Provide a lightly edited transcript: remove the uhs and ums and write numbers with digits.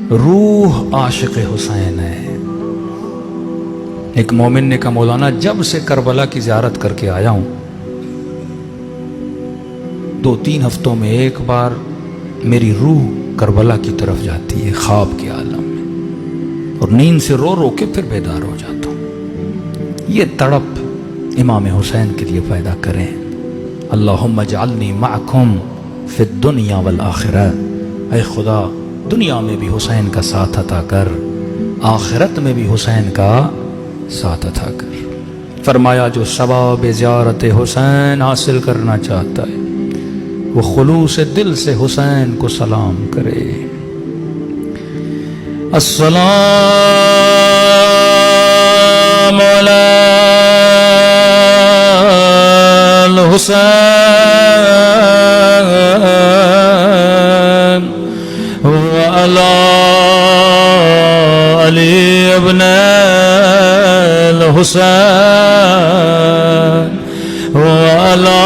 रूह आशिक हुसैन है। एक मोमिन ने कहा मौलाना जब से करबला की ज़ियारत करके आया हूं 2-3 हफ्तों में एक बार मेरी रूह करबला की तरफ जाती है ख्वाब के आलम में, और नींद से रो रो के फिर बेदार हो जाता हूं। ये तड़प इमाम हुसैन के लिए पैदा करें। अल्लाहुम्मा जअलनी मअकुम फिद दुनिया वल आखिरह, ऐ खुदा दुनिया में भी हुसैन का साथ अता कर, आखिरत में भी हुसैन का साथ अता कर। फरमाया जो सवाब ज़ियारत हुसैन हासिल करना चाहता है वो खुलूस दिल से हुसैन को सलाम करे। अस्सलाम अलैल हुसैन व अला अली इब्न हुसैन व अला